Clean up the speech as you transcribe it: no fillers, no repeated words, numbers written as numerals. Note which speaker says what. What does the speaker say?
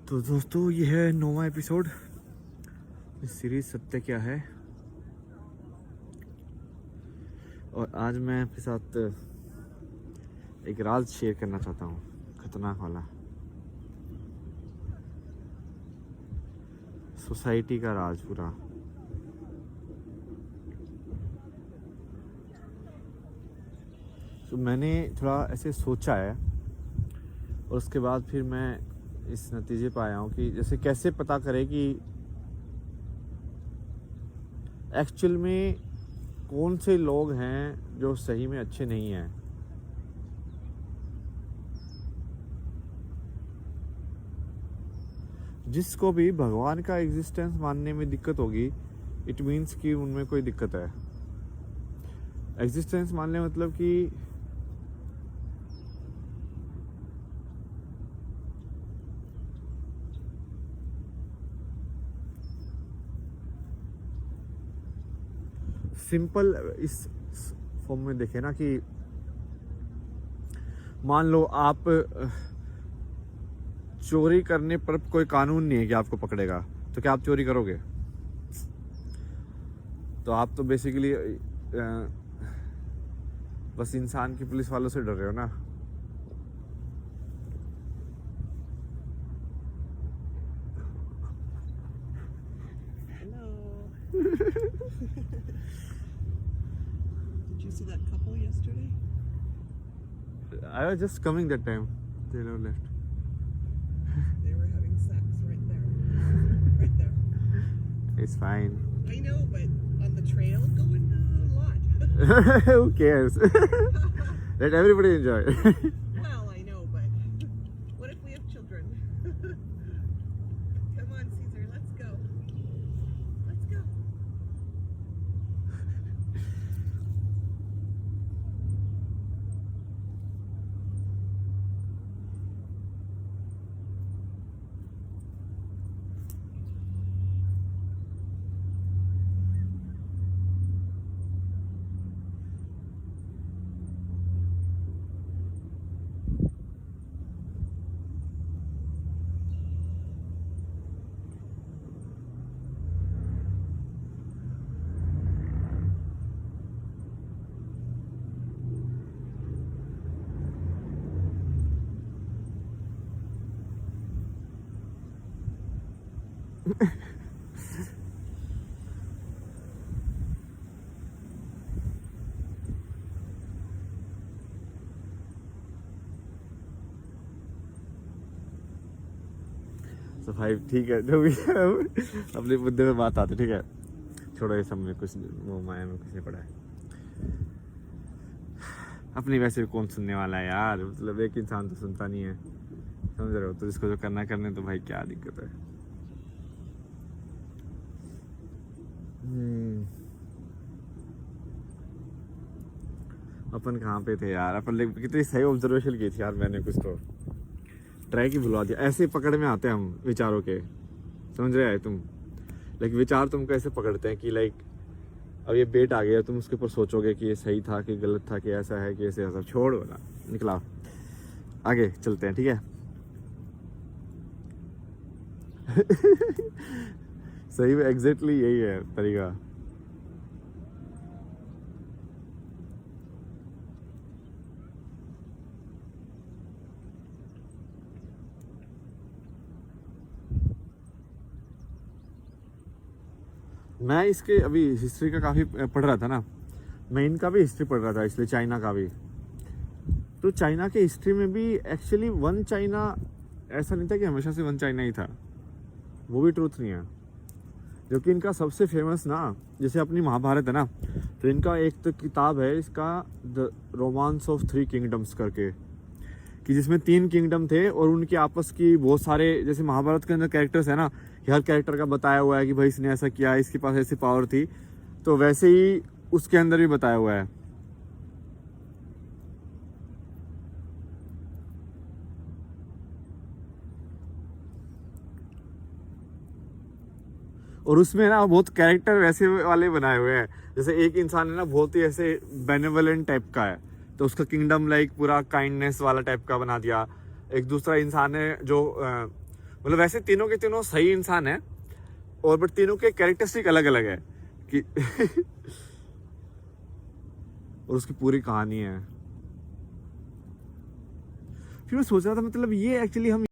Speaker 1: तो दोस्तों ये है 9वां एपिसोड इस सीरीज सत्य क्या है। और आज मैं आपके साथ एक राज शेयर करना चाहता हूँ, खतरनाक वाला। सोसाइटी का राज पूरा। तो मैंने थोड़ा ऐसे सोचा है और उसके बाद फिर मैं इस नतीजे पे आया हूँ कि जैसे कैसे पता करें कि एक्चुअल में कौन से लोग हैं जो सही में अच्छे नहीं हैं। जिसको भी भगवान का एग्जिस्टेंस मानने में दिक्कत होगी, इट मीन्स कि उनमें कोई दिक्कत है। एग्जिस्टेंस मानने मतलब कि सिंपल इस फॉर्म में देखें ना कि मान लो आप चोरी करने पर कोई कानून नहीं है कि आपको पकड़ेगा, तो क्या आप चोरी करोगे? तो आप तो बेसिकली बस इंसान की पुलिस वालों से डर रहे हो ना।
Speaker 2: Did you see that couple yesterday?
Speaker 1: I was just coming that time. They never left.
Speaker 2: They were having sex right there. Right there.
Speaker 1: It's fine.
Speaker 2: I know, but on the trail going a lot.
Speaker 1: Who cares? Let everybody enjoy.
Speaker 2: Well, I know, but what if we have children? Come on, Caesar, let's go. Let's go.
Speaker 1: तो भाई ठीक है, जो भी है अपने मुद्दे पे बात आती, ठीक है। छोड़ो ये सब में कुछ वो माया में कुछ नहीं पड़ा है। अपनी वैसे भी कौन सुनने वाला है यार, मतलब एक इंसान तो सुनता नहीं है, समझ रहे हो? तो जिसको जो करना करने, तो भाई क्या दिक्कत है। अपन कहाँ पे थे यार? अपन कितनी सही ऑब्जर्वेशन की थी यार मैंने, कुछ तो ट्राई की भुलवा दिया। ऐसे पकड़ में आते हैं हम विचारों के, समझ रहे हैं तुम? लाइक विचार तुमको ऐसे पकड़ते हैं कि लाइक अब ये बेट आ गया, तुम उसके ऊपर सोचोगे कि ये सही था कि गलत था, कि ऐसा है कि ऐसे, ऐसा। छोड़ ना, निकला, आगे चलते हैं, ठीक है। सही में एग्जैक्टली यही है तरीका। मैं इसके अभी हिस्ट्री का काफ़ी पढ़ रहा था ना, मैं इनका भी हिस्ट्री पढ़ रहा था, इसलिए चाइना का भी। तो चाइना के हिस्ट्री में भी एक्चुअली वन चाइना ऐसा नहीं था कि हमेशा से वन चाइना ही था, वो भी ट्रूथ नहीं है। जो कि इनका सबसे फेमस ना, जैसे अपनी महाभारत है ना, तो इनका एक तो किताब है इसका, द रोमांस ऑफ 3 किंगडम्स करके, कि जिसमें 3 किंगडम थे और उनके आपस की बहुत सारे, जैसे महाभारत के अंदर कैरेक्टर्स है ना, हर कैरेक्टर का बताया हुआ है कि भाई इसने ऐसा किया, इसके पास ऐसी पावर थी, तो वैसे ही उसके अंदर भी बताया हुआ है। और उसमें ना बहुत कैरेक्टर वैसे वाले बनाए हुए हैं, जैसे एक इंसान है ना बहुत ही ऐसे बेनेवलेंट टाइप का है, तो उसका किंगडम लाइक पूरा काइंडनेस वाला टाइप का बना दिया। एक दूसरा इंसान है जो मतलब वैसे तीनों के तीनों सही इंसान है, और बट तीनों के कैरेक्टरिस्टिक अलग अलग है कि और उसकी पूरी कहानी है। फिर मैं सोच रहा था मतलब ये एक्चुअली हम